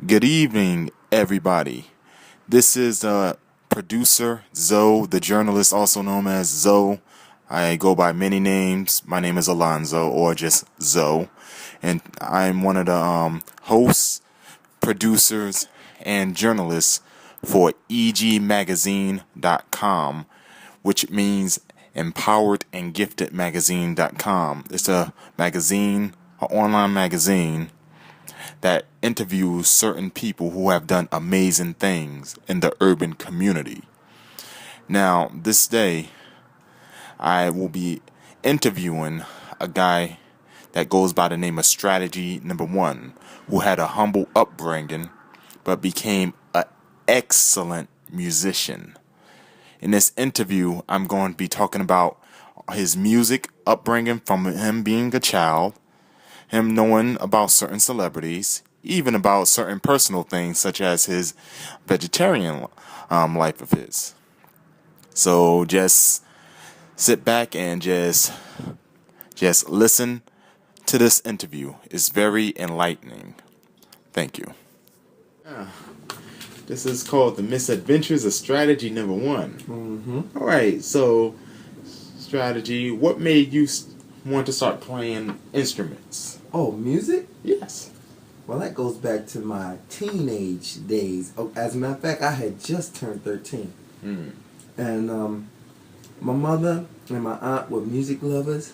Good evening, everybody. This is producer Zoe, the journalist, also known as Zoe. I go by many names. My name is Alonzo, or just Zoe, and I'm one of the hosts, producers, and journalists for egmagazine.com, which means empowered and gifted magazine.com. It's a magazine, an online magazine that interviews certain people who have done amazing things in the urban community. Now, this day, I will be interviewing a guy that goes by the name of Strategy Number One, who had a humble upbringing but became an excellent musician. In this interview, I'm going to be talking about his music upbringing from him being a child, him knowing about certain celebrities, even about certain personal things such as his vegetarian life of his. So just sit back and just listen to this interview. It's very enlightening. Thank you. This is called The Misadventures of Strategy Number One. All right, so Strategy, what made you want to start playing instruments? Oh, music? Yes. Well, that goes back to my teenage days. Oh, as a matter of fact, I had just turned 13. And my mother and my aunt were music lovers,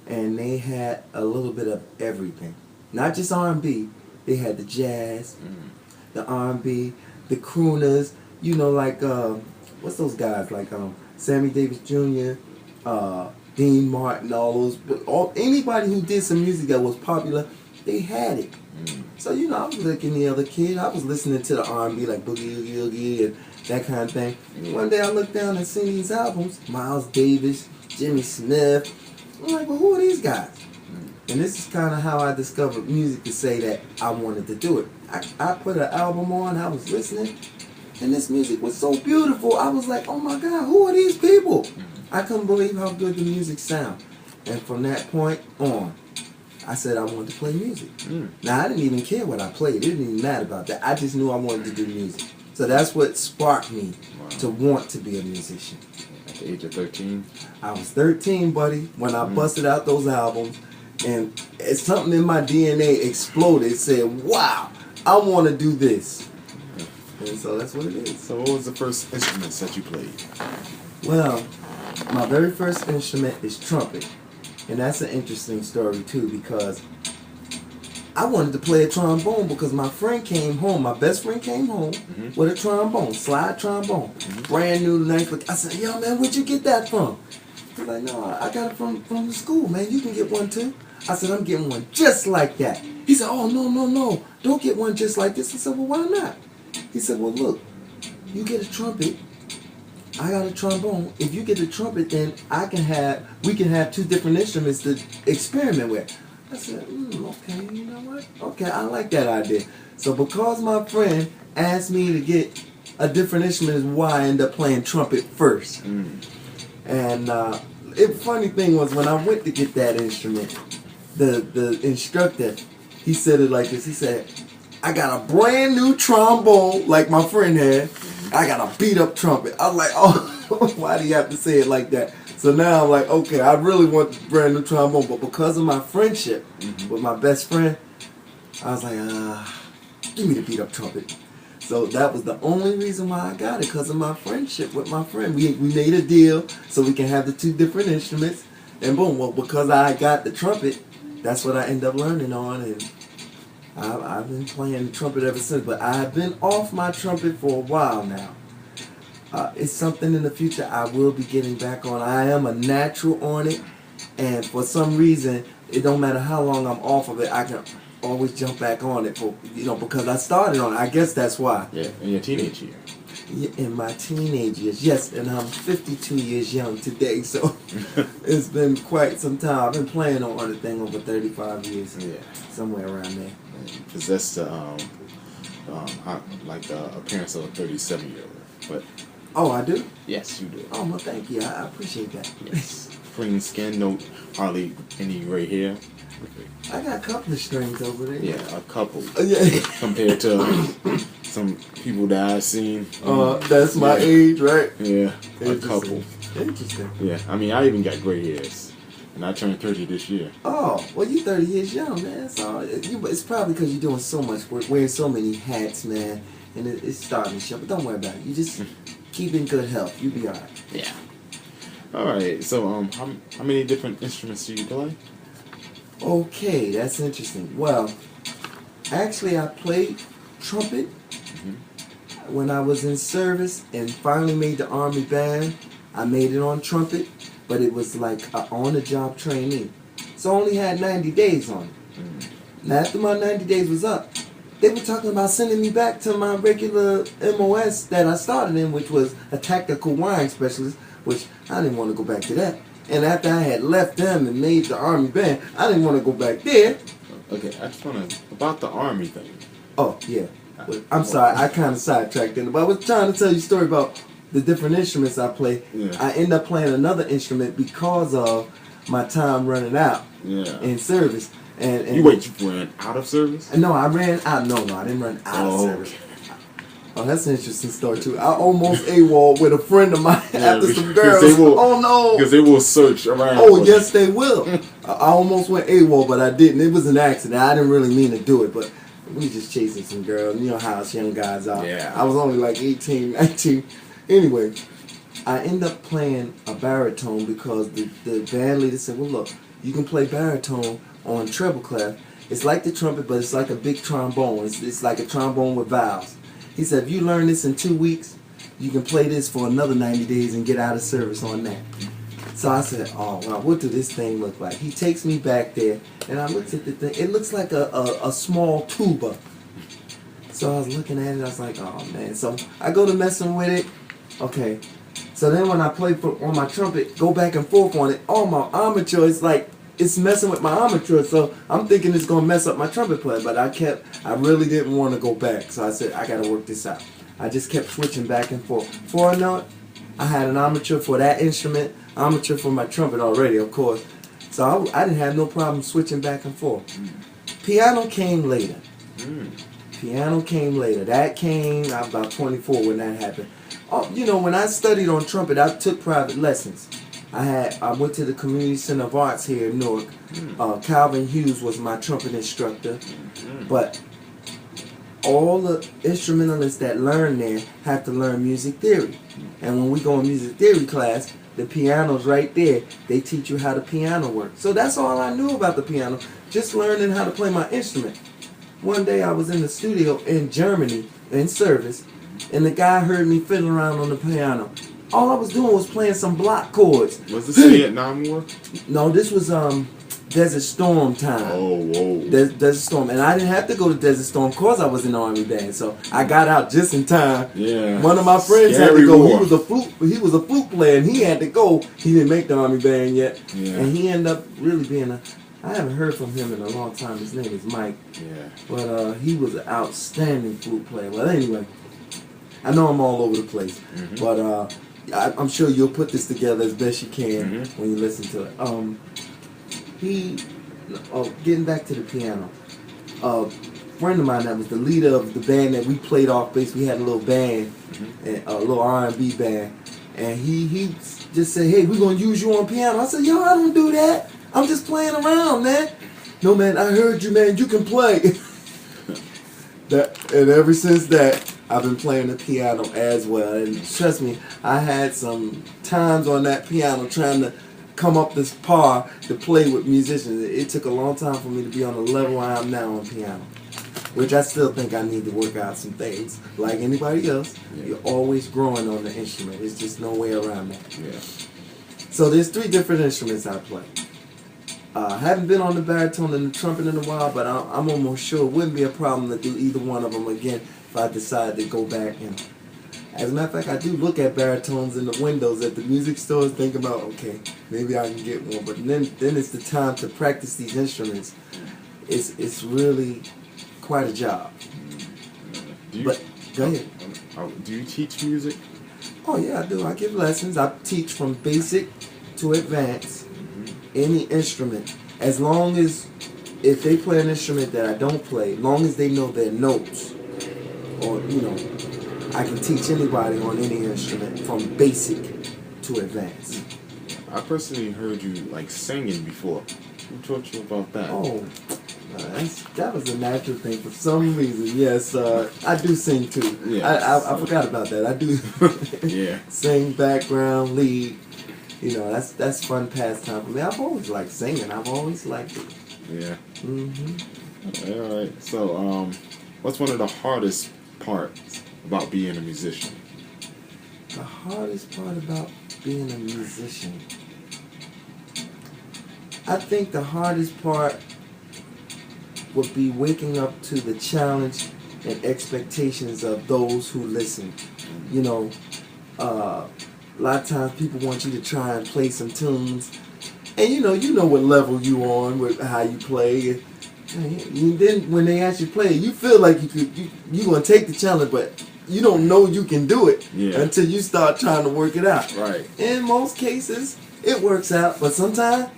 and they had a little bit of everything. Not just R&B. They had the jazz, the R&B, the crooners, like, what's those guys? Like Sammy Davis Jr., Dean Martin, all those. Anybody who did some music that was popular, they had it. So, I was like any other kid. I was listening to the R&B like Boogie Oogie Oogie and that kind of thing. And one day I looked down and seen these albums, Miles Davis, Jimmy Smith. I'm like, well, who are these guys? And this is kind of how I discovered music to say that I wanted to do it. I put an album on, I was listening, and this music was so beautiful. I was like, oh my God, who are these people? I couldn't believe how good the music sounded. And from that point on, I said I wanted to play music. Now, I didn't even care what I played. It didn't even matter about that. I just knew I wanted to do music. So that's what sparked me to want to be a musician. At the age of 13? I was 13, buddy, when I busted out those albums. And it's something in my DNA exploded. It said, wow, I want to do this. And so that's what it is. So what was the first instruments that you played? Well, my very first instrument is trumpet. And that's an interesting story, too, because I wanted to play a trombone because my friend came home, my best friend came home with a trombone, slide trombone, brand new, nice. I said, yo, man, where'd you get that from? He's like, no, I got it from the school, man. You can get one, too. I said, I'm getting one just like that. He said, oh, no. Don't get one just like this. I said, well, why not? He said, well, look, you get a trumpet. I got a trombone. If you get a trumpet, then we can have two different instruments to experiment with. I said, okay, you know what? Okay, I like that idea. So because my friend asked me to get a different instrument is why I ended up playing trumpet first. And the funny thing was when I went to get that instrument, the instructor, he said it like this. He said, I got a brand new trombone like my friend had. I got a beat up trumpet. I was like, oh, why do you have to say it like that? So now I'm like, okay, I really want the brand new trombone, but because of my friendship with my best friend, I was like, give me the beat up trumpet. So that was the only reason why I got it, because of my friendship with my friend. We made a deal so we can have the two different instruments, and boom, well, because I got the trumpet, that's what I ended up learning on, and I've been playing the trumpet ever since, but I've been off my trumpet for a while now. It's something in the future I will be getting back on. I am a natural on it, and for some reason, it don't matter how long I'm off of it, I can always jump back on it because I started on it. I guess that's why. Yeah, in your teenage year. Yeah, in my teenage years, yes, and I'm 52 years young today, so it's been quite some time. I've been playing on the thing over 35 years. Yeah, somewhere around there. You possess the appearance of a 37-year-old, but. Oh, I do? Yes, you do. Oh, well, thank you. I appreciate that. Yes. Clean skin, no hardly any gray hair. I got a couple of strings over there. Yeah, a couple. Yeah. Compared to some people that I've seen. That's my age, right? Yeah, a couple. Interesting. Yeah, I mean, I even got gray hairs. And I turned 30 this year. Oh, well, you 30 years young, man. It's probably because you're doing so much work, wearing so many hats, man. And it's starting to show. But don't worry about it. You just keep in good health. You'll be all right. Yeah. All right. So, how many different instruments do you play? Okay, that's interesting. Well, actually, I played trumpet when I was in service and finally made the Army band. I made it on trumpet, but it was like an on-the-job trainee. So I only had 90 days on it. And after my 90 days was up, they were talking about sending me back to my regular MOS that I started in, which was a tactical wiring specialist, which I didn't want to go back to that. And after I had left them and made the Army band, I didn't want to go back there. Okay, I just want to, about the Army thing. Oh, yeah. I'm sorry, I kind of sidetracked in it, but I was trying to tell you a story about the different instruments I play. Yeah. I end up playing another instrument because of my time running out in service. And you ran out of service? No, I ran out. No, I didn't run out of service. Okay. Oh, that's an interesting story too. I almost AWOL with a friend of mine after some girls. Oh no! Because they will search around. Oh yes, they will. I almost went AWOL, but I didn't. It was an accident. I didn't really mean to do it, but we just chasing some girls. You know how us young guys are. Yeah. I was only like 18, 19. Anyway, I end up playing a baritone because the band leader said, well, look, you can play baritone on treble clef. It's like the trumpet, but it's like a big trombone. It's like a trombone with valves. He said, if you learn this in 2 weeks, you can play this for another 90 days and get out of service on that. So I said, oh, wow, what does this thing look like? He takes me back there, and I looked at the thing. It looks like a small tuba. So I was looking at it, I was like, oh, man. So I go to messing with it. Okay. So then when I play on my trumpet, go back and forth on it, oh, my armature is like, it's messing with my armature. So I'm thinking it's going to mess up my trumpet player. But I really didn't want to go back. So I said, I got to work this out. I just kept switching back and forth. Before I know it, I had an armature for that instrument, armature for my trumpet already, of course. So I didn't have no problem switching back and forth. Piano came later. Piano came later. That came, I was about 24 when that happened. Oh, you know, when I studied on trumpet, I took private lessons. I went to the Community Center of Arts here in Newark. Calvin Hughes was my trumpet instructor. But all the instrumentalists that learn there have to learn music theory. And when we go in music theory class, the piano's right there. They teach you how the piano works. So that's all I knew about the piano, just learning how to play my instrument. One day I was in the studio in Germany in service, and the guy heard me fiddling around on the piano. All I was doing was playing some block chords. Was this Vietnam War? No, this was Desert Storm time. Oh, whoa. Desert Storm. And I didn't have to go to Desert Storm because I was in the Army band. So I got out just in time. Yeah. One of my friends had Scary to go. war. He was a flute player and he had to go. He didn't make the Army band yet. Yeah. And he ended up really being I haven't heard from him in a long time. His name is Mike. Yeah. But he was an outstanding flute player. Well, anyway, I know I'm all over the place. But I'm sure you'll put this together as best you can when you listen to it. Getting back to the piano. A friend of mine that was the leader of the band that we played off bass. We had a little band, a little R&B band, and he just said, "Hey, we're gonna use you on piano." I said, "Yo, I don't do that. I'm just playing around, man." "No, man, I heard you, man. You can play." And ever since that, I've been playing the piano as well. And trust me, I had some times on that piano trying to come up this par to play with musicians. It took a long time for me to be on the level I am now on piano, which I still think I need to work out some things. Like anybody else, you're always growing on the instrument. There's just no way around that. Yeah. So there's 3 different instruments I play. I haven't been on the baritone and the trumpet in a while, but I'm almost sure it wouldn't be a problem to do either one of them again if I decide to go back. And as a matter of fact, I do look at baritones in the windows at the music stores, think about, okay, maybe I can get one. But then it's the time to practice these instruments. It's really quite a job. But go ahead. Do you teach music? Oh yeah, I do. I give lessons. I teach from basic to advanced. Any instrument, as long as if they play an instrument that I don't play, long as they know their notes, or I can teach anybody on any instrument from basic to advanced. I personally heard you like singing before. Who taught you about that? Oh, that was a natural thing for some reason. Yes, I do sing too. Yes. I forgot about that. I do Yeah. sing, background, lead. That's fun pastime for me. I've always liked singing. I've always liked it. Yeah. Mm-hmm. All right. So, what's one of the hardest parts about being a musician? The hardest part about being a musician, I think the hardest part would be waking up to the challenge and expectations of those who listen. A lot of times people want you to try and play some tunes, and you know what level you on with how you play. And then when they actually play, you feel like you're gonna take the challenge, but you don't know you can do it until you start trying to work it out. Right. In most cases, it works out, but sometimes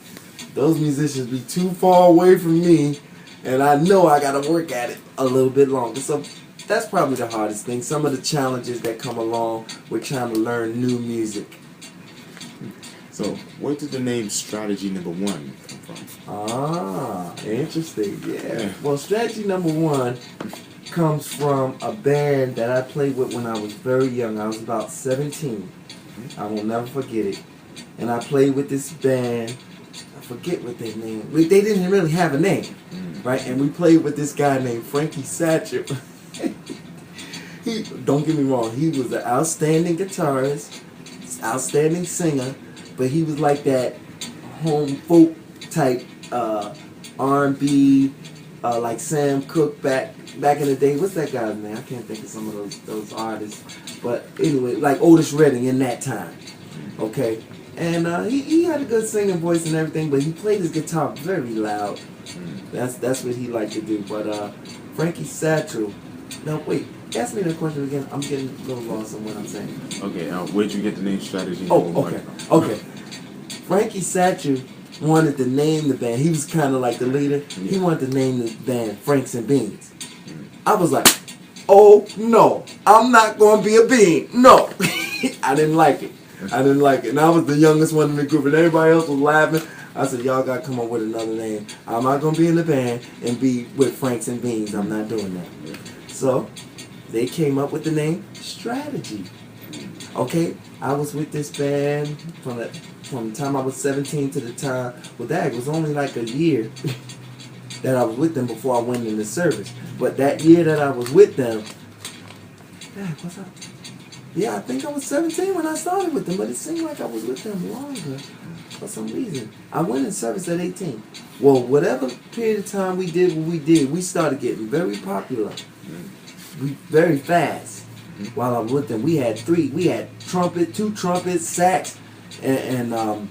those musicians be too far away from me, and I know I gotta work at it a little bit longer. So that's probably the hardest thing. Some of the challenges that come along with trying to learn new music. So, where did the name Strategy Number One come from? Ah, interesting. Yeah. Well, Strategy Number One comes from a band that I played with when I was very young. I was about 17. I will never forget it. And I played with this band. I forget what their name. They didn't really have a name, right? And we played with this guy named Frankie Satcher. Don't get me wrong, he was an outstanding guitarist, outstanding singer, but he was like that home folk type R&B, like Sam Cooke back in the day. What's that guy's name? I can't think of some of those artists. But anyway, like Otis Redding in that time. Okay? And he had a good singing voice and everything, but he played his guitar very loud. That's what he liked to do. But Frankie Satchel. Now wait, ask me that question again. I'm getting a little lost on what I'm saying. Okay, where'd you get the name Strategy? Okay. Frankie Satchel wanted to name the band. He was kind of like the leader. Yeah. He wanted to name the band Franks and Beans. I was like, oh no, I'm not going to be a bean. No. I didn't like it. And I was the youngest one in the group, and everybody else was laughing. I said, y'all got to come up with another name. I'm not going to be in the band and be with Franks and Beans. I'm not doing that. So they came up with the name Strategy. Okay, I was with this band from the time I was 17 to the time, well, that was only like a year that I was with them before I went into service. But that year that I was with them, what's up? Yeah, I think I was 17 when I started with them, but it seemed like I was with them longer for some reason. I went in service at 18. Well, whatever period of time we did what we did, we started getting very popular. Very fast. While I was with them, we had two trumpets, sax, and a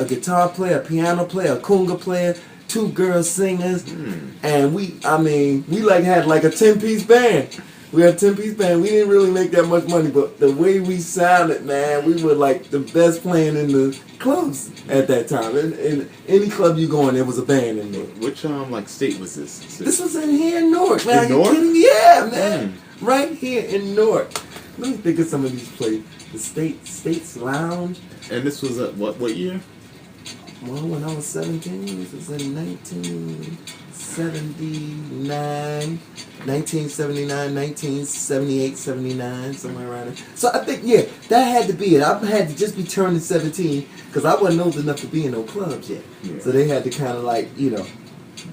guitar player, a piano player, a conga player, 2 girl singers, and we had like a 10-piece band. We had a 10-piece band. We didn't really make that much money, but the way we sounded, man, we were like the best playing in the clubs at that time. In any club you go in, there was a band in there. Which state was this? This was in here in Newark. Man, in Newark? Are you kidding? Yeah, man. Right here in Newark. Let me think of some of these places. The States Lounge. And this was what year? Well, when I was 17, this was in 1979, 1978, 79, somewhere around there. So I think, that had to be it. I had to just be turning 17 because I wasn't old enough to be in no clubs yet. Yeah. So they had to kind of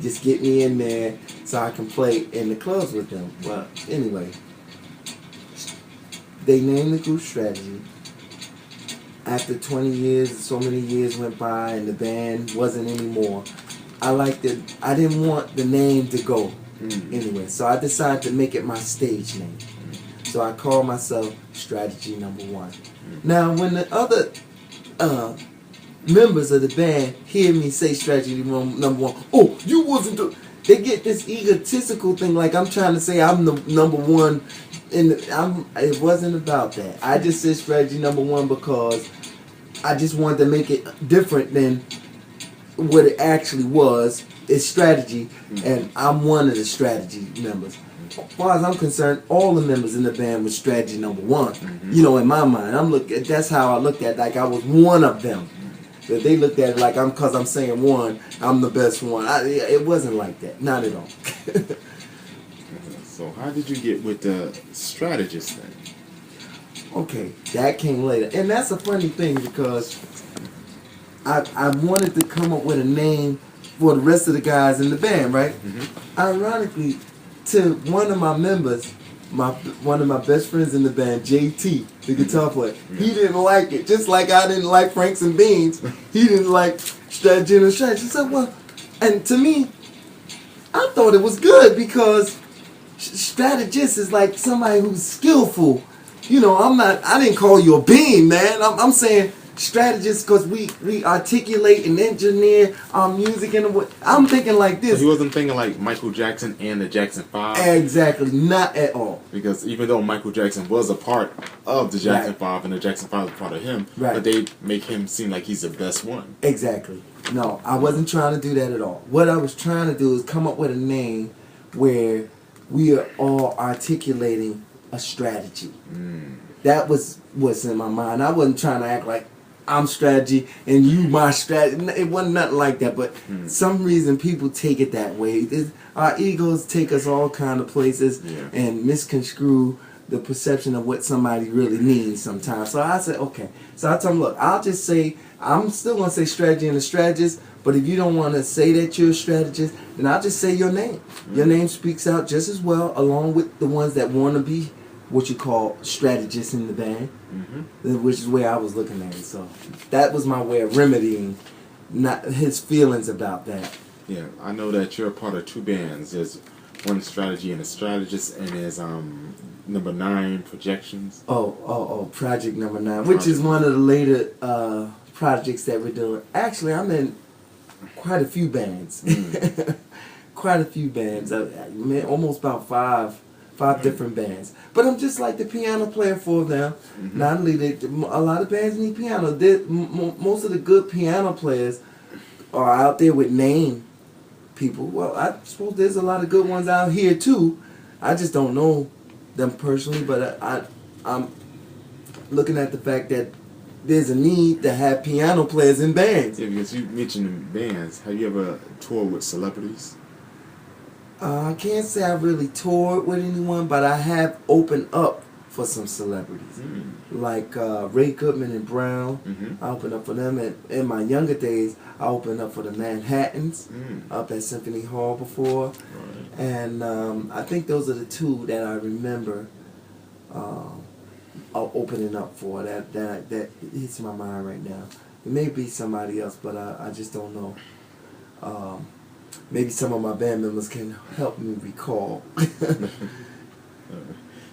just get me in there so I can play in the clubs with them. But anyway, they named the group Strategy. After 20 years, so many years went by and the band wasn't anymore. I didn't want the name to go anyway. So I decided to make it my stage name. So I called myself Strategy Number One. Now, when the other members of the band hear me say Strategy Number One, oh, you wasn't they get this egotistical thing like I'm trying to say I'm the number one. It wasn't about that. I just said Strategy Number One because I just wanted to make it different than what it actually was, it's strategy, and I'm one of the strategy members. As far as I'm concerned, all the members in the band was strategy number one. You know, in my mind, that's how I looked at it, like I was one of them. But they looked at it like because I'm saying one, I'm the best one. It wasn't like that, not at all. So how did you get with the strategist thing? Okay, that came later, and that's a funny thing because I wanted to come up with a name for the rest of the guys in the band, right? Ironically, to one of my members, one of my best friends in the band, JT, the guitar player, he didn't like it. Just like I didn't like Franks and Beans, he didn't like Strategy and Strategy. He said, well, and to me, I thought it was good because strategist is like somebody who's skillful. You know, I didn't call you a bean, man. I'm saying strategist because we articulate and engineer our music and I'm thinking like this. So he wasn't thinking like Michael Jackson and the Jackson 5? Exactly, not at all. Because even though Michael Jackson was a part of the Jackson 5 and the Jackson 5 was a part of him, but they make him seem like he's the best one. Exactly. No, I wasn't trying to do that at all. What I was trying to do is come up with a name where we are all articulating a strategy. That was what's in my mind. I wasn't trying to act like I'm strategy and you my strategy. It wasn't nothing like that, but some reason people take it that way. Our egos take us all kind of places and misconstrue the perception of what somebody really means sometimes. So I said, okay. So I told him, look, I'll just say, I'm still going to say strategy and a strategist, but if you don't want to say that you're a strategist, then I'll just say your name. Your name speaks out just as well, along with the ones that want to be what you call strategists in the band, which is where I was looking at it. So that was my way of remedying not his feelings about that. Yeah, I know that you're a part of two bands. There's one strategy and a strategist, and there's number 9 projections. Project number 9, which is one of the later projects that we're doing. Actually, I'm in quite a few bands. Quite a few bands. Almost about five different bands. But I'm just like the piano player for them. Not only a lot of bands need piano. Most of the good piano players are out there with name people. Well, I suppose there's a lot of good ones out here too. I just don't know them personally, but I'm looking at the fact that there's a need to have piano players in bands. Yeah, because you mentioned bands. Have you ever toured with celebrities? I can't say I really toured with anyone, but I have opened up for some celebrities. Like Ray Goodman and Brown. I opened up for them. And in my younger days, I opened up for the Manhattans up at Symphony Hall before. And I think those are the two that I remember opening up for. That hits my mind right now. It may be somebody else, but I just don't know. Maybe some of my band members can help me recall.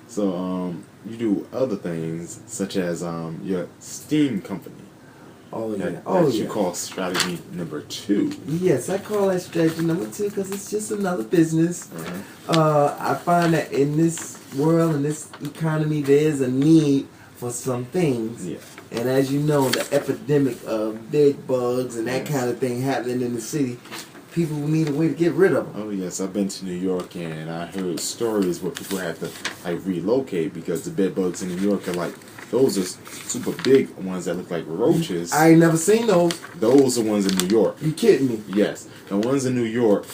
So you do other things such as your steam company. You call strategy number 2. Yes, I call that strategy number 2 because it's just another business. I find that in this world, in this economy, there's a need for some things. And as you know, the epidemic of bed bugs and that kind of thing happening in the city, people need a way to get rid of them. Oh yes, I've been to New York and I heard stories where people have to relocate because the bed bugs in New York are those are super big ones that look like roaches. I ain't never seen those. Those are ones in New York. You kidding me? Yes, the ones in New York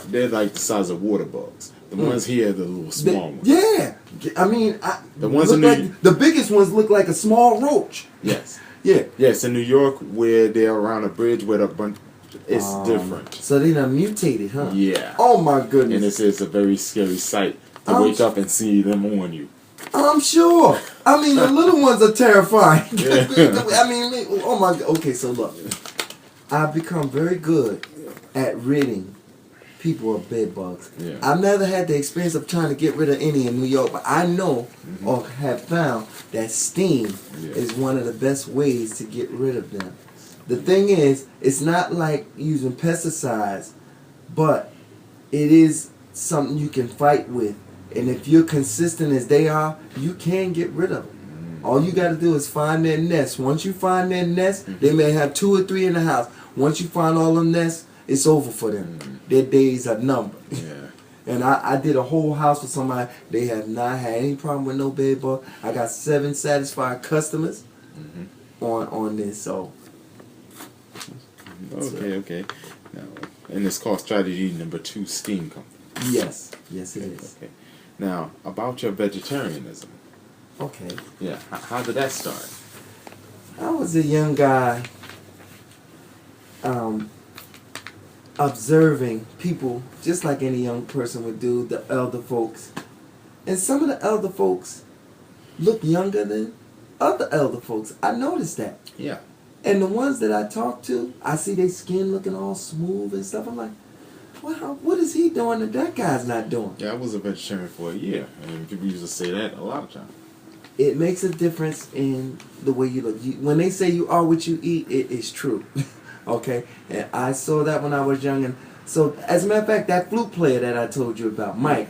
they're like the size of water bugs. The ones here are the little small ones. Yeah, I mean, the ones in the biggest ones look like a small roach. Yes. Yeah. Yes, in New York where they're around a bridge with a bunch. It's different. So they done mutated, huh? Yeah. Oh my goodness. And it's a very scary sight to wake up and see them on you. I'm sure. I mean, the little ones are terrifying. I mean, oh my God. Okay, so look. I've become very good at ridding people of bed bugs. I've never had the experience of trying to get rid of any in New York, but I know or have found that steam is one of the best ways to get rid of them. The thing is, it's not like using pesticides, but it is something you can fight with. And if you're consistent as they are, you can get rid of them. All you got to do is find their nest. Once you find their nest, they may have 2 or 3 in the house. Once you find all them nests, it's over for them. Their days are numbered. Yeah. And I did a whole house for somebody. They have not had any problem with no bed bug. I got 7 satisfied customers on this. So Okay. Now, and it's called strategy number 2, steam company. yes, it is. Okay. Now, about your vegetarianism. Okay. Yeah. How did that start? I was a young guy observing people just like any young person would do, the elder folks. And some of the elder folks look younger than other elder folks. I noticed that. Yeah. And the ones that I talk to, I see their skin looking all smooth and stuff. I'm like, wow, what is he doing that that guy's not doing? Yeah, I was a vegetarian for a year, and people used to say that a lot of times. It makes a difference in the way you look. When they say you are what you eat, it is true. Okay? And I saw that when I was young. And so, as a matter of fact, that flute player that I told you about, Mike,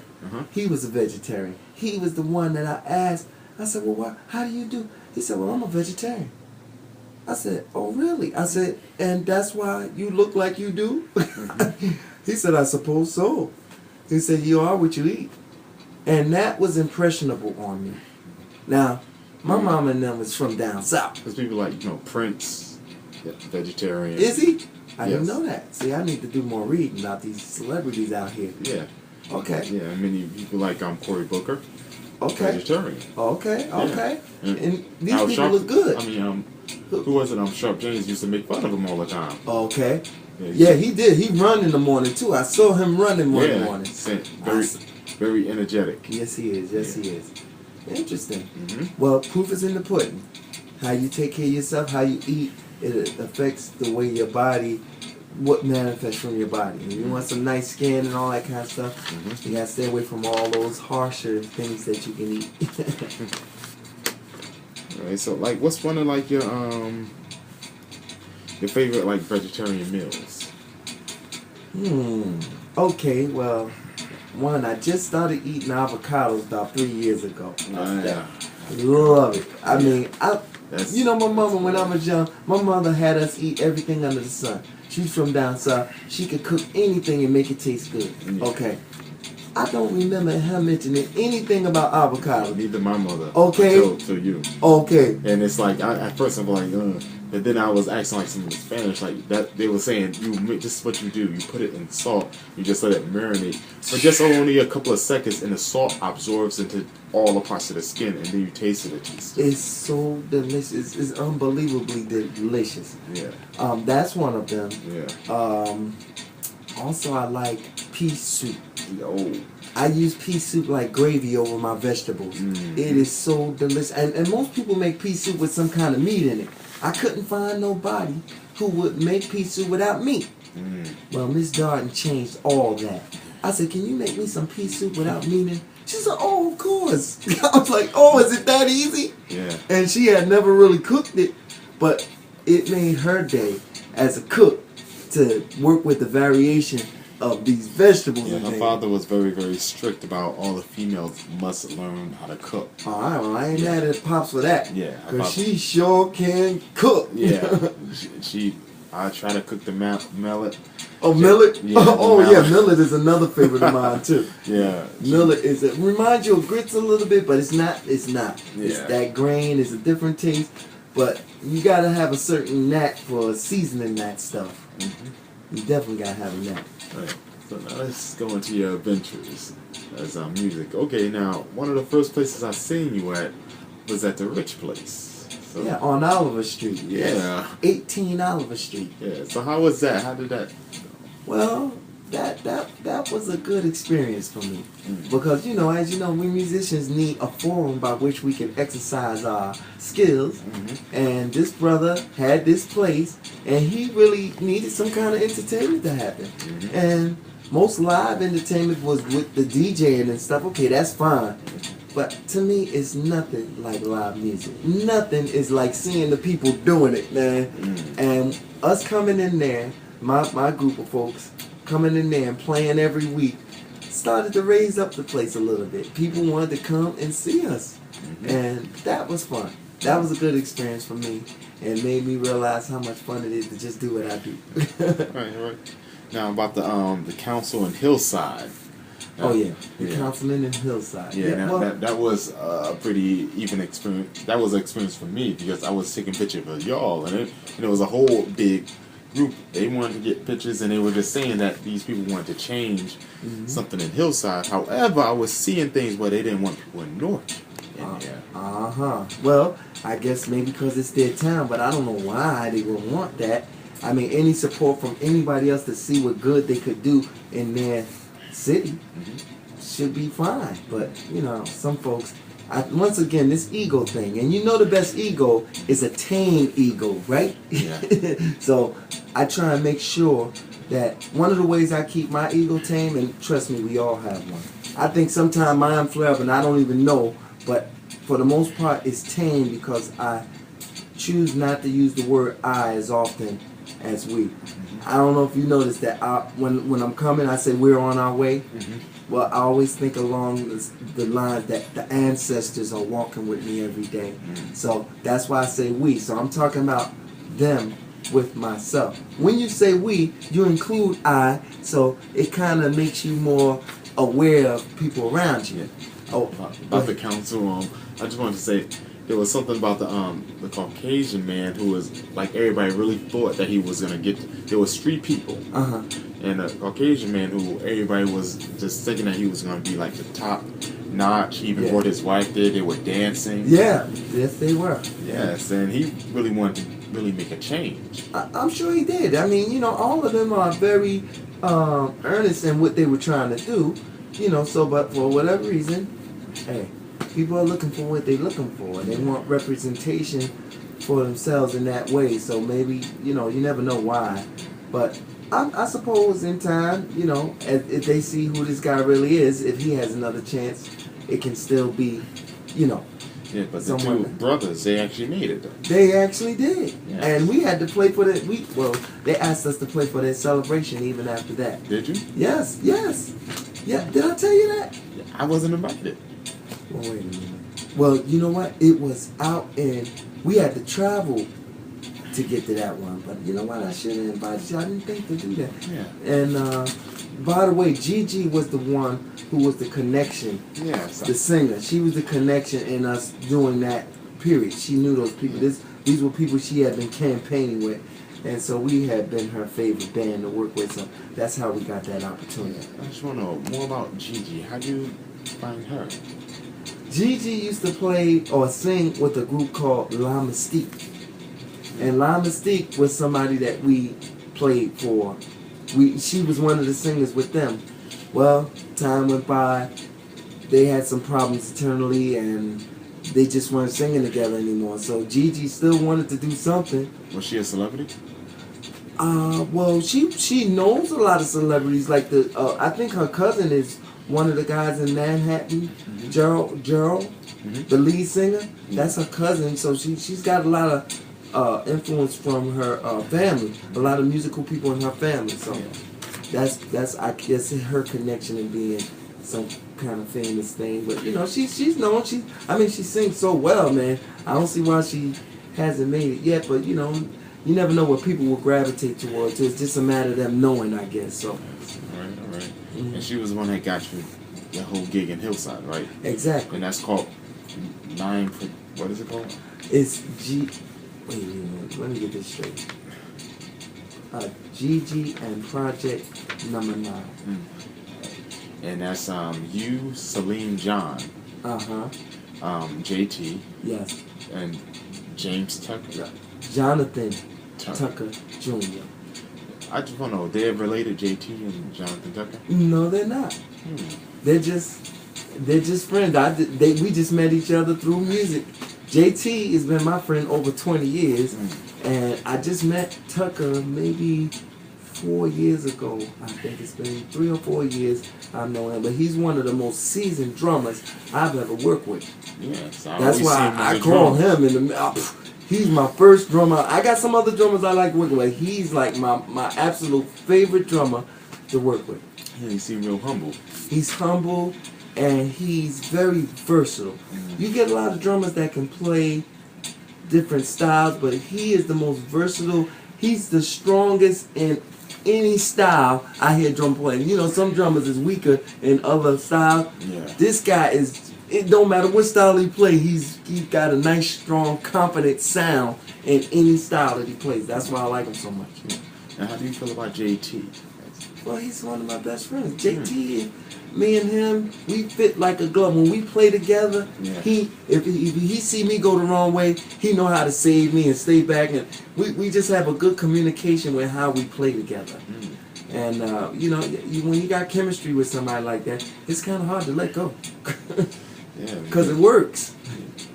he was a vegetarian. He was the one that I asked. I said, well, how do you do? He said, well, I'm a vegetarian. I said, oh, really? I said, and that's why you look like you do? He said, I suppose so. He said, you are what you eat. And that was impressionable on me. Now, my mom and them was from down south. Because people like, Prince, vegetarian. Is he? I didn't Yes. know that. See, I need to do more reading about these celebrities out here. Yeah. Okay. Yeah, many people like Cory Booker, Okay. vegetarian. Okay. Okay. Yeah. And these Al people Sharp- look good. I mean, who was it? Sharp James used to make fun of him all the time. Okay. Yeah, he did. He run in the morning too. I saw him running one morning. Very energetic. Yes, he is. Yes, he is. Interesting. Mm-hmm. Well, proof is in the pudding. How you take care of yourself, how you eat, it affects the way your body, what manifests from your body. And you want some nice skin and all that kind of stuff, you gotta stay away from all those harsher things that you can eat. Right. So, like, what's one of like your favorite like vegetarian meals? Okay, well, one, I just started eating avocados about 3 years ago. Yeah. Love it. I mean, my mama, when I was young, my mother had us eat everything under the sun. She's from down south. She could cook anything and make it taste good. Yeah. Okay. I don't remember her mentioning anything about avocado. Neither my mother. Okay. Until you. Okay. And it's like, at first I'm like, but then I was asking like some in Spanish, like that they were saying, this is what you do. You put it in salt. You just let it marinate for just only a couple of seconds, and the salt absorbs into all the parts of the skin, and then you taste it. It's so delicious. It's unbelievably delicious. Yeah. That's one of them. Yeah. Also, I like pea soup. Oh. I use pea soup like gravy over my vegetables. It is so delicious. And most people make pea soup with some kind of meat in it. I couldn't find nobody who would make pea soup without meat. Well, Miss Darden changed all that. I said, can you make me some pea soup without meat in it? She said, oh, of course. I was like, oh, is it that easy? Yeah. And she had never really cooked it, but it made her day as a cook to work with the variation of these vegetables. Yeah, her father was very, very strict about all the females must learn how to cook. All right, well, I ain't mad at Pops for that. Yeah. Because she sure can cook. Yeah. I try to cook the millet. Oh, millet? Yeah, millet is another favorite of mine, too. Yeah. Millet reminds you of grits a little bit, but it's not. Yeah. It's that grain, it's a different taste. But you got to have a certain knack for seasoning that stuff. You definitely got to have a knack. Right. So now let's go into your adventures as music. Okay, now one of the first places I seen you at was at the Rich Place. So, Yeah, on Oliver Street. Yeah. 18 Oliver Street. Yeah. So how was that? How did that? Well, that was a good experience for me. Because, as you know, we musicians need a forum by which we can exercise our skills. And this brother had this place, and he really needed some kind of entertainment to happen. And most live entertainment was with the DJing and stuff. Okay, that's fine. But to me, it's nothing like live music. Nothing is like seeing the people doing it, man. And us coming in there, my group of folks, coming in there and playing every week, started to raise up the place a little bit. People wanted to come and see us. And that was fun. That was a good experience for me, and made me realize how much fun it is to just do what I do. Right. Now about the council in Hillside. Oh yeah, the Yeah. councilman in Hillside. Yeah, well, that was a pretty even experience. That was an experience for me because I was taking pictures of y'all, and it was a whole big group. They wanted to get pictures, and they were just saying that these people wanted to change something in Hillside. However, I was seeing things where they didn't want people in North. Well, I guess maybe because it's their town, but I don't know why they would want that. I mean, any support from anybody else to see what good they could do in their city should be fine. But, some folks, once again, this ego thing, and the best ego is a tame ego, right? Yeah. So I try and make sure that one of the ways I keep my ego tame, and trust me, we all have one. I think sometimes mine flare up and I don't even know, but for the most part, it's tame because I choose not to use the word I as often as we. I don't know if you noticed that when I'm coming, I say we're on our way. Well, I always think along the lines that the ancestors are walking with me every day. So that's why I say we. So I'm talking about them with myself. When you say we, you include I, so it kind of makes you more aware of people around you. Oh, about the council, I just wanted to say there was something about the Caucasian man who was like everybody really thought that he was gonna get. There was street people, and a Caucasian man who everybody was just thinking that he was gonna be like the top notch. He even brought his wife there. They were dancing. Yeah, yes, they were. Yes, and he really wanted to really make a change. I'm sure he did. I mean, all of them are very earnest in what they were trying to do. So, but for whatever reason, hey, people are looking for what they're looking for, and they want representation for themselves in that way. So maybe, you never know why. But I suppose in time, if they see who this guy really is, if he has another chance, it can still be, Yeah, but the two brothers, they actually made it, though. They actually did. Yes. And we had to play for that. They asked us to play for their celebration even after that. Did you? Yes. Yeah, did I tell you that? I wasn't invited. Well, wait a minute. Well, you know what? It was out we had to travel to get to that one. But you know what? I should have invited you. I didn't think to do that. Yeah. And by the way, Gigi was the one who was the connection. Yes. The singer. She was the connection in us doing that period. She knew those people. These were people she had been campaigning with. And so we had been her favorite band to work with. So that's how we got that opportunity. I just want to know more about Gigi. How do you find her? Gigi used to play or sing with a group called La Mystique. And La Mystique was somebody that we played for. She was one of the singers with them. Well, time went by. They had some problems internally, and they just weren't singing together anymore. So Gigi still wanted to do something. Was she a celebrity? Well, she knows a lot of celebrities. Like I think her cousin is one of the guys in Manhattan, Gerald, the lead singer. That's her cousin. So she's got a lot of influence from her family. A lot of musical people in her family. So that's I guess her connection in being some kind of famous thing. But she's known. She sings so well, man. I don't see why she hasn't made it yet. But you never know what people will gravitate towards. So it's just a matter of them knowing, I guess. So. All right. And she was the one that got you the whole gig in Hillside, right? Exactly. And that's called what is it called? It's wait a minute, let me get this straight. Gigi and Project Number 9. And that's you, Celine John. JT. Yes. And James Tucker. Jonathan Tucker Jr. I just want to know, they're related, JT and Jonathan Tucker? No, they're not. They're just friends. We just met each other through music. JT has been my friend over 20 years, and I just met Tucker maybe 4 years ago. I think it's been 3 or 4 years I've known him, but he's one of the most seasoned drummers I've ever worked with. Yes, that's why I call him in the. He's my first drummer. I got some other drummers I like working with. He's like my absolute favorite drummer to work with. Yeah, he seems real humble. He's humble, and he's very versatile. You get a lot of drummers that can play different styles, but he is the most versatile. He's the strongest in any style, I hear drum playing. You know, some drummers is weaker in other styles. Yeah. This guy is. It don't matter what style he play. He's got a nice, strong, confident sound in any style that he plays. That's why I like him so much. Yeah. And how do you feel about JT? Well, he's one of my best friends. JT, me and him, we fit like a glove. When we play together, Yeah. if he see me go the wrong way, he know how to save me and stay back. And we just have a good communication with how we play together. And, you know, when you got chemistry with somebody like that, it's kind of hard to let go. Yeah. Because it works.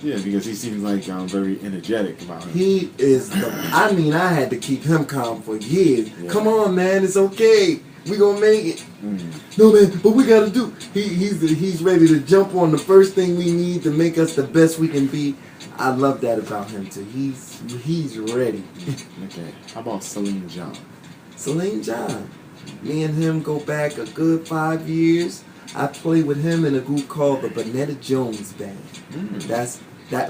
Yeah, because he seems like very energetic about it. He is I had to keep him calm for years. Yeah. Come on, man, it's okay. We gonna make it. Mm. No, man, but we gotta do. He's ready to jump on the first thing we need to make us the best we can be. I love that about him too. He's ready. Okay. How about Celine John? Celine John. Me and him go back a good 5 years. I played with him in a group called the Bonetta Jones Band.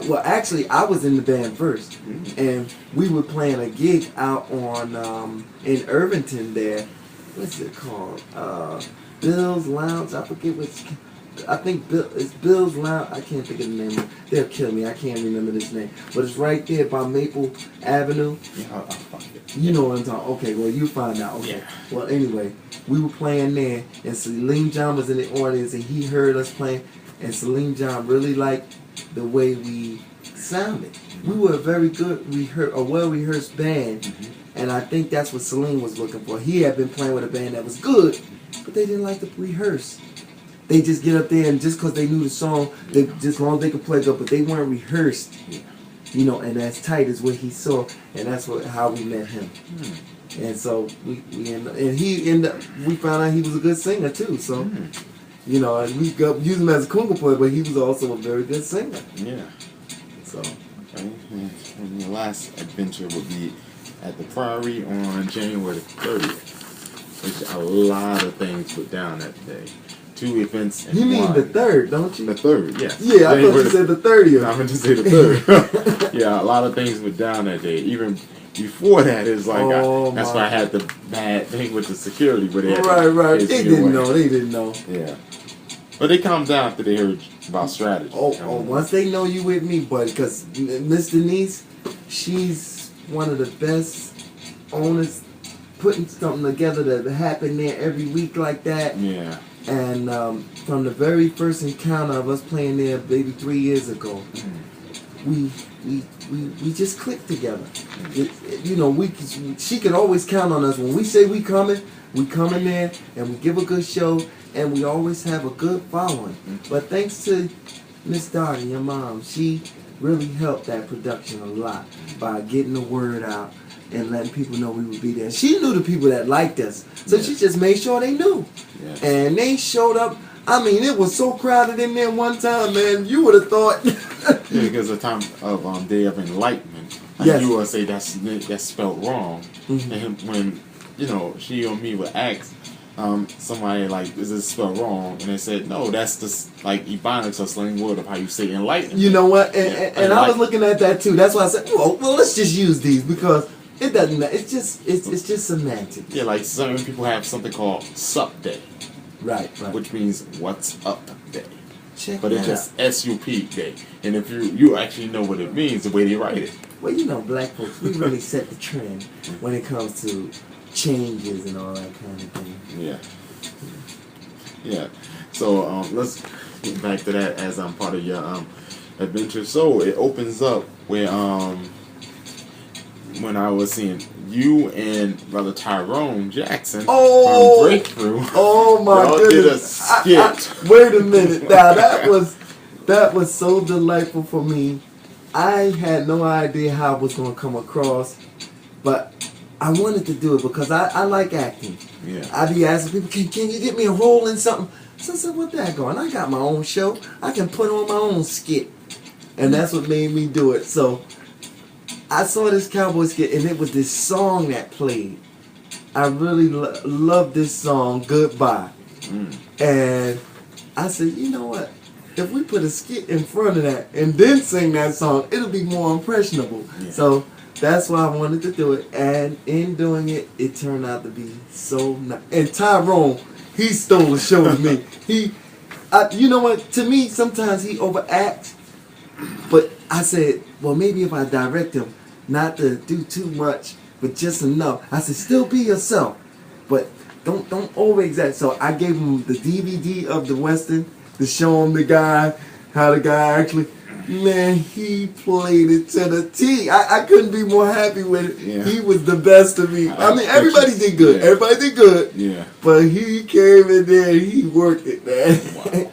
Well, actually, I was in the band first, and we were playing a gig out on in Irvington there. What's it called? Bill's Lounge. I forget what's. I think it's Bill's Lounge. I can't think of the name. They'll kill me. I can't remember this name. But it's right there by Maple Avenue. Yeah, I'll find it. You know what I'm talking. Okay, well you find out. Okay. Yeah. Well, anyway, we were playing there, and Celine John was in the audience, and he heard us playing, and Celine John really liked the way we sounded. We were a very good, a well-rehearsed band, and I think that's what Celine was looking for. He had been playing with a band that was good, but they didn't like to rehearse. They just get up there, and just because they knew the song, just long as they could play good, but they weren't rehearsed. You know, and as tight as what he saw, and that's how we met him. And so we found out he was a good singer too. So you know, and we used him as a conga player, but he was also a very good singer. Yeah. So okay. And your last adventure would be at the Priory on January 30th. Which a lot of things went down that day. 2 events in you mean one. the 3rd, don't you? The 3rd, yes. Yeah, I thought you said the 30th. I meant to say the 3rd. Yeah, a lot of things went down that day. Even before that, it's like that's why I had the bad thing with the security. Where they right. They didn't know. Yeah. But they calmed down after they heard about strategy. Oh, once they know you with me, but because Miss Denise, she's one of the best owners, putting something together that happened there every week like that. Yeah. And from the very first encounter of us playing there, maybe 3 years ago, we just clicked together. You know, she could always count on us. When we say we come in there and we give a good show, and we always have a good following. But thanks to Miss Dottie, your mom, she really helped that production a lot by getting the word out and letting people know we would be there. She knew the people that liked us, so she just made sure they knew. Yes. And they showed up. I mean, it was so crowded in there one time, man. You would have thought. Yeah, because the time of Day of Enlightenment, yes. You would say that's spelled wrong, and when you know she or me would ask somebody like, "Is this spelled wrong?" and they said, "No, that's just like Ebonics or slang word of how you say enlightenment." You know what? And I was looking at that too. That's why I said, "Well, let's just use these because." It doesn't matter. It's just semantics. Yeah, like some people have something called Sup Day. Right. Which means what's up day. But it's just SUP day. And if you actually know what it means, the way they write it. Well, you know, black folks, we really set the trend when it comes to changes and all that kind of thing. Yeah. Yeah. So let's get back to that as part of your adventure. So it opens up where when I was seeing you and Brother Tyrone Jackson from Breakthrough. Oh my goodness! Did a skit. Wait a minute! Now that was so delightful for me. I had no idea how it was going to come across, but I wanted to do it because I like acting. Yeah. I be asking people, can you get me a role in something? So I said, what that going? I got my own show. I can put on my own skit, and that's what made me do it. So. I saw this cowboy skit, and it was this song that played. I really love this song, Goodbye. And I said, you know what? If we put a skit in front of that and then sing that song, it'll be more impressionable. Yeah. So That's why I wanted to do it, and in doing it, it turned out to be so nice. And Tyrone, he stole the show to me. You know what? To me, sometimes he overacts, but I said, well, maybe if I direct him not to do too much, but just enough. I said, still be yourself, but don't overexaggerate. So I gave him the DVD of the Western to show him how the guy actually. Man, he played it to the T. I couldn't be more happy with it. Yeah. He was the best of me. I mean, everybody did good. Yeah. Everybody did good. Yeah. But he came in there and he worked it, man. Wow.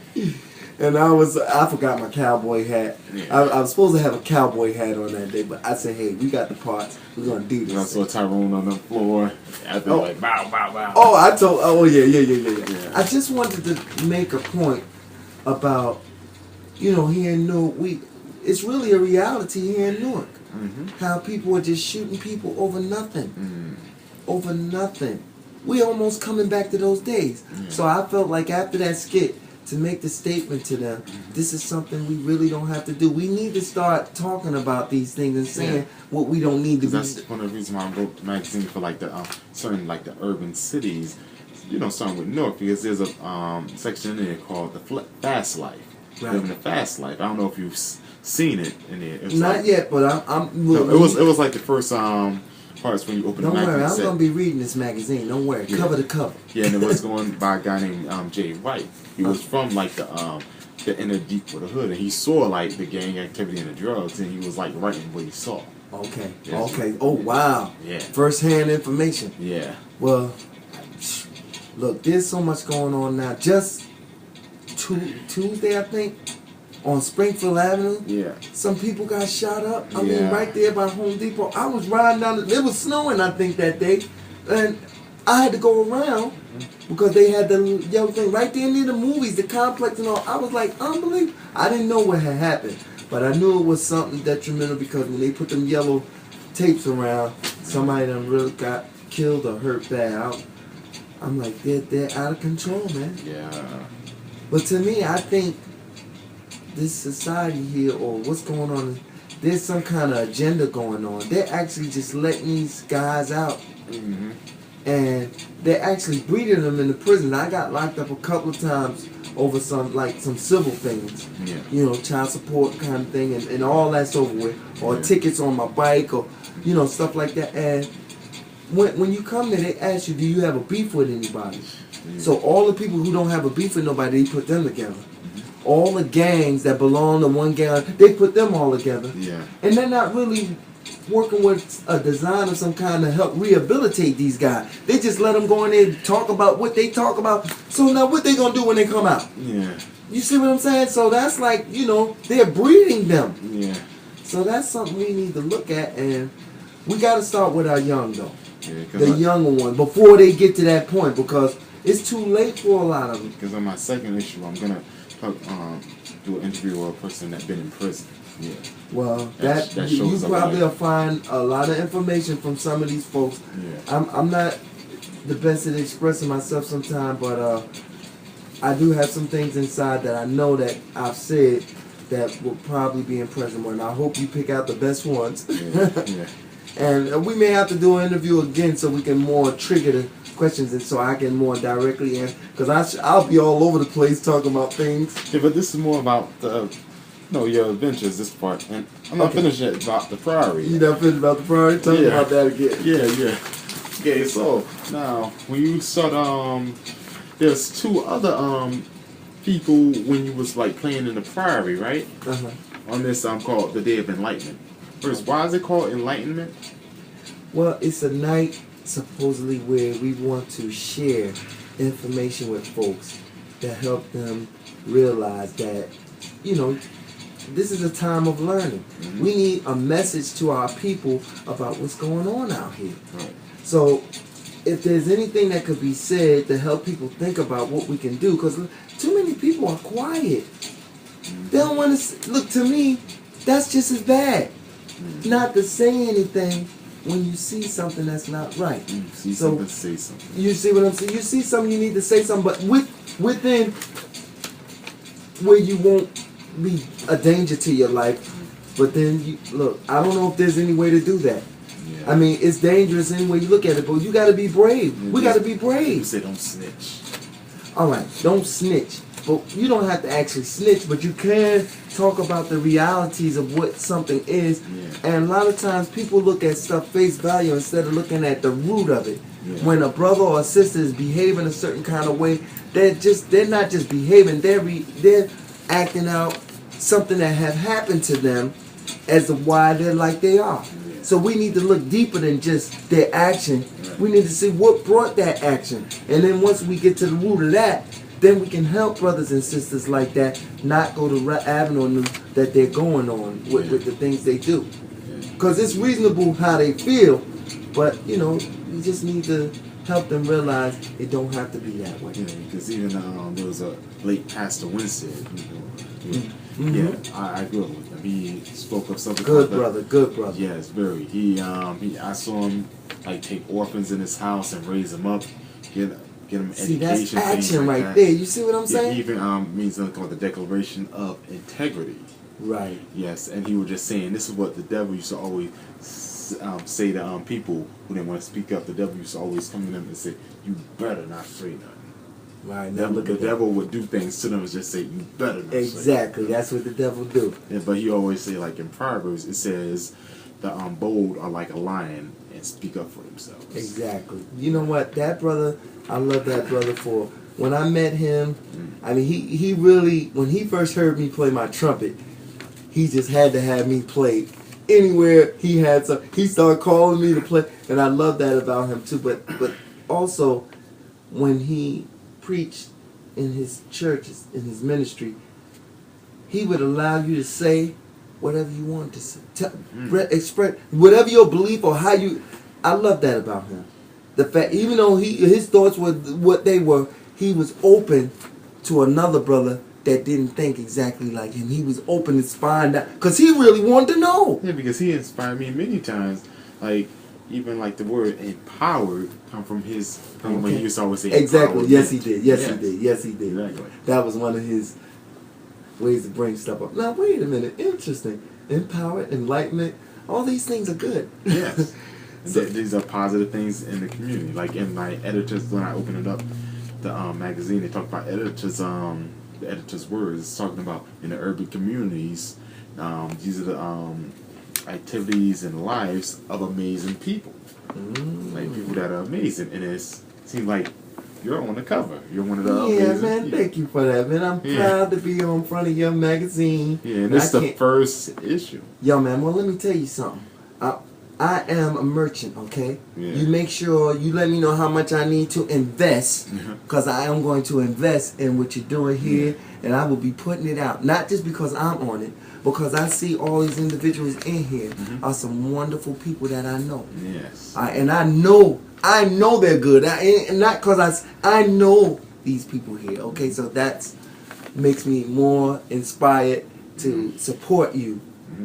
And I forgot my cowboy hat. Yeah. I was supposed to have a cowboy hat on that day, but I said, hey, we got the parts. We're going to do this. And I saw Tyrone on the floor. I was like, bow, bow, bow. Oh, yeah. Yeah. I just wanted to make a point about, here in Newark, it's really a reality here in Newark. Mm-hmm. How people are just shooting people over nothing. Mm. Over nothing. We almost coming back to those days. Yeah. So I felt like after that skit, to make the statement to them, this is something we really don't have to do. We need to start talking about these things and saying what we don't need to be. That's one of the reasons why I wrote the magazine for like the certain like the urban cities, starting with Newark, because there's a section in there called the Fast Life. Right. Living the Fast Life. I don't know if you've seen it in there. It was Not like, yet, but I'm no, it was like the first parts when you open Don't the magazine. worry, I'm going to be reading this magazine. Don't worry. Yeah. Cover to cover. Yeah, and it was going by a guy named Jay White. He was from like the inner deep of the hood, and he saw like the gang activity and the drugs, and he was like writing what he saw. Okay. Yeah. Okay. Oh, wow. Yeah. First-hand information. Yeah. Well, look, there's so much going on now. Just Tuesday, I think, on Springfield Avenue, Yeah. some people got shot up. I mean, Yeah. right there by Home Depot. I was riding down. It was snowing, I think, that day, and I had to go around because they had the yellow thing right there near the movies, the complex and all. I was like, unbelievable. I didn't know what had happened, but I knew it was something detrimental because when they put them yellow tapes around, somebody done really got killed or hurt bad. I'm like, they're out of control, man. Yeah. But to me, I think this society here, or what's going on, there's some kind of agenda going on. They're actually just letting these guys out, Mm-hmm. and they're actually breeding them in the prison. I got locked up a couple of times over some civil things, Yeah. child support kind of thing, and all that's over with, or Yeah. tickets on my bike, or stuff like that. And when you come there, they ask you, do you have a beef with anybody? Yeah. So all the people who don't have a beef with nobody, they put them together. All the gangs that belong to one gang, they put them all together. Yeah. And they're not really working with a design of some kind to help rehabilitate these guys. They just let them go in there and talk about what they talk about. So now what they going to do when they come out? Yeah. You see what I'm saying? So that's like, they're breeding them. Yeah. So that's something we need to look at, and we got to start with our young, though. Yeah. The younger one, before they get to that point, because it's too late for a lot of them. Because on my second issue, I'm gonna do an interview with a person that's been in prison. Yeah. Well, That you shows up probably like- will find a lot of information from some of these folks. Yeah. I'm not the best at expressing myself sometimes, but I do have some things inside that I know that I've said that will probably be in prison. And I hope you pick out the best ones. Yeah. Yeah. And we may have to do an interview again so we can more trigger the questions and so I can more directly answer. Because I'll be all over the place talking about things. Yeah, but this is more about your adventures. This part, and I'm not finished yet about the Priory. You done finished about the priority? Tell me Yeah. about that again. Yeah. Okay, so now when you start, there's two other people when you was like playing in the Priory, right? Uh-huh. On this called the Day of Enlightenment. First, why is it called Enlightenment? Well, it's a night supposedly where we want to share information with folks that help them realize that, this is a time of learning. Mm-hmm. We need a message to our people about what's going on out here. Right. So if there's anything that could be said to help people think about what we can do, because too many people are quiet. They don't want to look. To me, that's just as bad. Not to say anything when you see something that's not right. See So- something, say something. You see what I'm saying? You see something, you need to say something, but within where you won't be a danger to your life. But then, I don't know if there's any way to do that. I mean, it's dangerous any way you look at it, but you got to be brave. We got to be brave. You say don't snitch. All right, don't snitch. But you don't have to actually snitch, but you can talk about the realities of what something is. Yeah. And a lot of times people look at stuff face value instead of looking at the root of it. Yeah. When a brother or a sister is behaving a certain kind of way, they're not just behaving, they're acting out something that have happened to them as to why they're like they are. Yeah. So we need to look deeper than just their action. Right. We need to see what brought that action. And then once we get to the root of that, then we can help brothers and sisters like that not go the avenue that they're going on with the things they do. Because it's reasonable how they feel, but you just need to help them realize it don't have to be that way. Yeah, because even there was a late Pastor Winstead. Mm-hmm. Yeah, I grew up with him. He spoke of something. Good brother. Yes, very. I saw him like take orphans in his house and raise them up, get them See, education. that's action like right that. there. You see what I'm saying? He even means something called the Declaration of Integrity. Right. Yes, and he was just saying this is what the devil used to always say to people who didn't want to speak up. The devil used to always come to them and say, "You better not say nothing." Right. The devil would do things to them and just say, "You better not." Exactly. That's what the devil do. Yeah, but he always say, like in Proverbs, it says, "The bold are like a lion and speak up for themselves." Exactly. You know what? That brother, I love that brother for. When I met him, I mean, he really, when he first heard me play my trumpet, he just had to have me play anywhere he had some. He started calling me to play, and I love that about him too. But also, when he preached in his churches, in his ministry, he would allow you to say whatever you wanted to say. Express whatever your belief or how you. I love that about him. The fact, even though his thoughts were what they were, he was open to another brother that didn't think exactly like him. He was open to find out because he really wanted to know. Yeah, because he inspired me many times. Like even like the word empowered come from his when he used to always say exactly. empowerment. Yes, he did. Yes, he did. Yes, he did. Exactly. That was one of his ways to bring stuff up. Now wait a minute. Interesting. Empowered, enlightenment. All these things are good. Yes. So, these are positive things in the community. Like in my editors, when I opened it up, the magazine, they talk about editors. The editor's words. It's talking about in the urban communities. These are the activities and lives of amazing people. Like people that are amazing, and it seems like you're on the cover. You're one of the amazing man. people. Thank you for that, man. I'm proud to be on front of your magazine. Yeah, and this is the first issue. Yo, man. Well, let me tell you something. I am a merchant, okay? Yeah. You make sure you let me know how much I need to invest, because I am going to invest in what you're doing here, and I will be putting it out. Not just because I'm on it, because I see all these individuals in here are some wonderful people that I know. Yes. And I know they're good. And not because I know these people here, okay? So that makes me more inspired to support you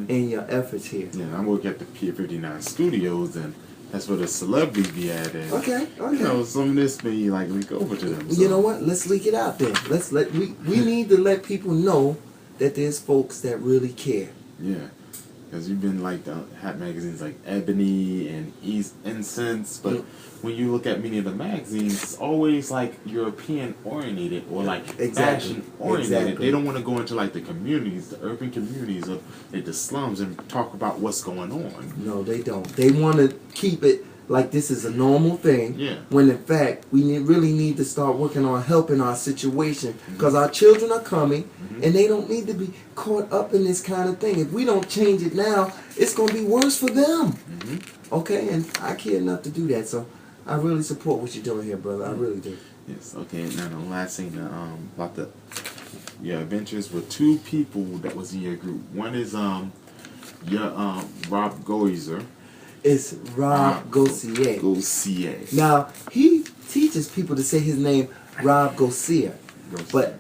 in your efforts here. Yeah, I'm working at the Pier 59 Studios, and that's where the celebrities be at. And, Okay. you know, some of this may like leak over to them. So. You know what? Let's leak it out there. We need to let people know that there's folks that really care. Yeah, because you've been like the hat magazines like Ebony and East Incense, but when you look at many of the magazines, it's always like European oriented or like fashion oriented. Exactly. They don't want to go into like the communities, the urban communities of the slums, and talk about what's going on. No, they don't. They want to keep it like this is a normal thing. Yeah. When in fact we really need to start working on helping our situation, because our children are coming and they don't need to be caught up in this kind of thing. If we don't change it now, it's going to be worse for them. Okay, and I care enough to do that. So I really support what you're doing here, brother. I really do. Yes. Okay. Now the last thing about your adventures with two people that was in your group. One is your Rob Goizer. It's Rob Gossier. Gossier. Now, he teaches people to say his name Rob Gossier. But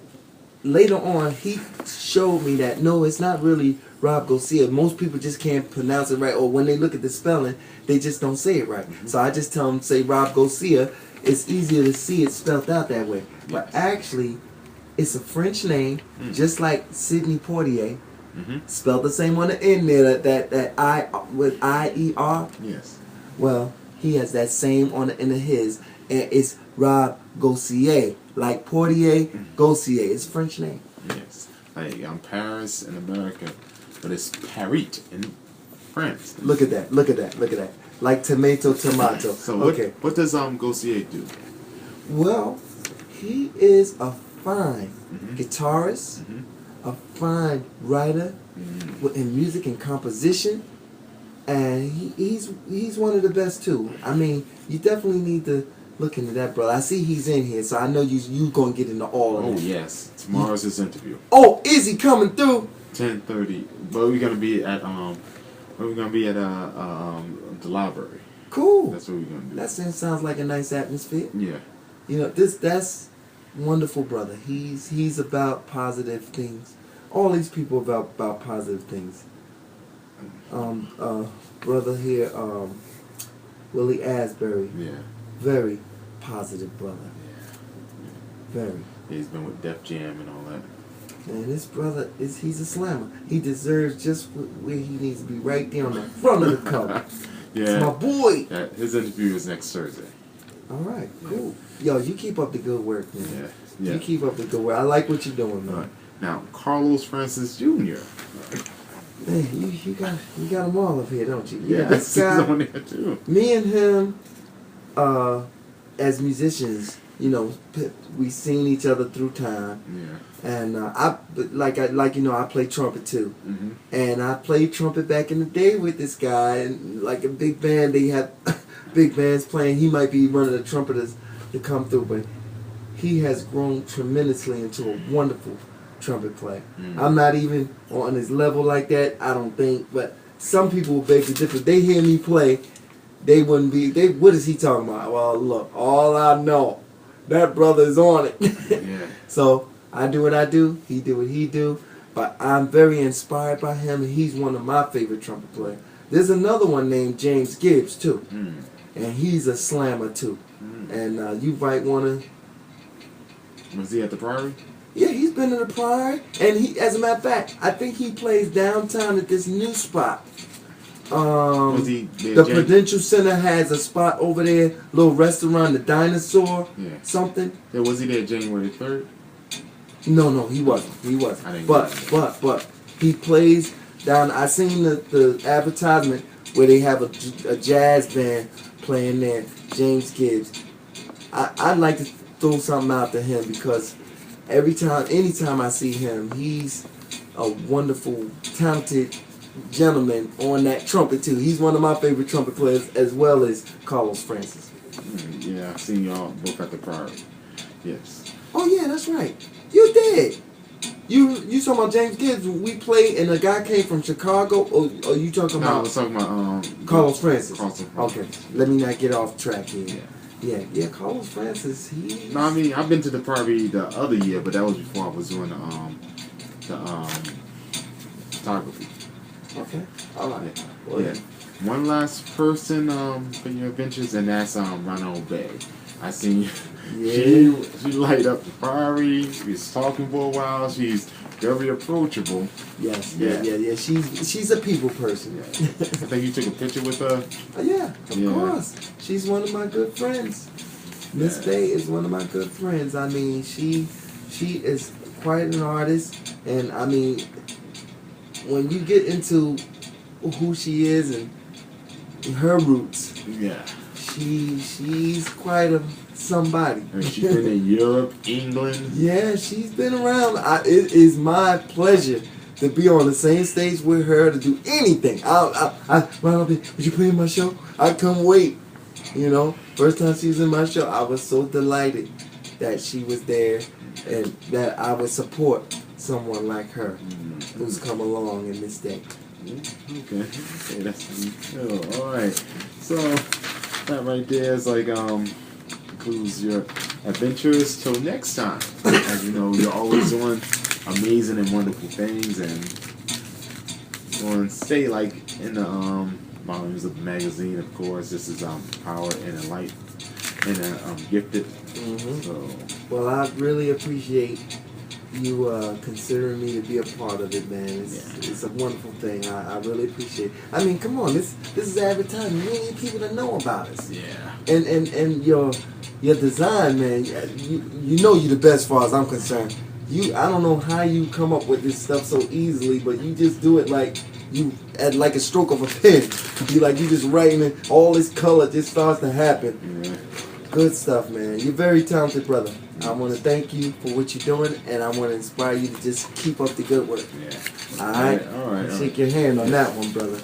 later on, he showed me that, no, it's not really Rob Gossier. Most people just can't pronounce it right. Or when they look at the spelling, they just don't say it right. So I just tell them, say Rob Gossier. It's easier to see it spelled out that way. But actually, it's a French name, just like Sidney Poitier. Spelled the same on the end there, that I with I-E-R. Yes. Well, he has that same on the end of his, and it's Rob Gossier, like Portier Gossier. It's a French name. Yes. Like Paris in America, but it's Paris in France. Look at that! Look at that! Look at that! Like tomato. So what does Gossier do? Well, he is a fine Mm-hmm. guitarist, Mm-hmm. a fine writer in music and composition, and he's one of the best too. I mean, you definitely need to look into that, brother. I see he's in here, so I know you gonna get into all of Oh it. yes, tomorrow's his interview. Oh, is he coming through? 10:30. But we're gonna be at the library. Cool. That's what we're gonna do. That sounds like a nice atmosphere. Yeah. You know, that's wonderful, brother. He's about positive things. All these people about positive things. Brother here, Willie Asbury, Yeah. very positive brother. Yeah. Very. He's been with Def Jam and all that. And this brother he's a slammer. He deserves just where he needs to be, right there on the front of the cover. It's my Yeah. boy. Yeah. His interview is next Thursday. All right, cool. Yo, you keep up the good work, man. Yeah. Yeah. You keep up the good work. I like what you're doing, man. Right. Now, Carlos Francis Jr. Man, you got them all up here, don't you? Yeah, this he's guy. on there too. Me and him, as musicians, you know, we seen each other through time, Yeah. and I play trumpet too, Mm-hmm. and I played trumpet back in the day with this guy, and like a big band, they had big bands playing. He might be one of the trumpeters to come through, but he has grown tremendously into a wonderful trumpet player. Mm. I'm not even on his level like that, I don't think, but some people will beg to differ. They hear me play, they wouldn't be, what is he talking about? Well, look, all I know, that brother is on it. Yeah. So, I do what I do, he do what he do, but I'm very inspired by him, and he's one of my favorite trumpet players. There's another one named James Gibbs, too, and he's a slammer, too. And you might want to... Was he at the Priory? Yeah, he's been in the Priory, and he, as a matter of fact, I think he plays downtown at this new spot. Was he there, The Prudential Center has a spot over there, little restaurant, the Dinosaur, Yeah. something. Yeah, was he there January 3rd? No, he wasn't. He I wasn't. didn't But he plays down. I seen the advertisement where they have a jazz band playing there. James Gibbs. I'd like to throw something out to him because anytime I see him, he's a wonderful, talented gentleman on that trumpet too. He's one of my favorite trumpet players, as well as Carlos Francis. Yeah, I've seen y'all both at the Priory. Yes. Oh yeah, that's right. You did. You talking about James Gibbs? We played, and a guy came from Chicago. Or you talking No, I about was talking about Carlos Francis? Carlos Francis. Okay, let me not get off track here. Yeah. Yeah. Carlos Francis. He. No, I mean I've been to the Priory the other year, but that was before I was doing the photography. Okay. All right. Yeah. Well, Yeah. One last person for your adventures, and that's Ronald Bay. I seen you. Yeah. She light up the Priory. We was talking for a while. She's very approachable. Yes. Yeah. Yeah. She's a people person. Yeah. I think you took a picture with her. Yeah. Of Yeah. course. She's one of my good friends. Miss Yeah. Bay is one of my good friends. I mean, she is quite an artist, and I mean, when you get into who she is and her roots, Yeah. she's quite somebody. And she's been in Europe, England. Yeah, she's been around. It is my pleasure to be on the same stage with her, to do anything. Ronald, would you play in my show? I couldn't wait. You know, first time she was in my show, I was so delighted that she was there and that I would support someone like her who's come along in this day. Okay, that's cool. All right. So that right there is like concludes your adventures. Till next time. As you know, you're always doing amazing and wonderful things, and going to stay like in the volumes of the magazine. Of course, this is Power and a Light and a Gifted. So Well, I really appreciate considering me to be a part of it, man. It's a wonderful thing. I really appreciate it. I mean, come on, this is advertising. We need people to know about us. Yeah. And your design, man. You know you're the best as far as I'm concerned. I don't know how you come up with this stuff so easily, but you just do it like a stroke of a pen. You just writing it, all this color just starts to happen. Yeah. Good stuff, man. You're very talented, brother. I want to thank you for what you're doing, and I want to inspire you to just keep up the good work. Yeah. All right? All right. Shake your hand on that one, brother.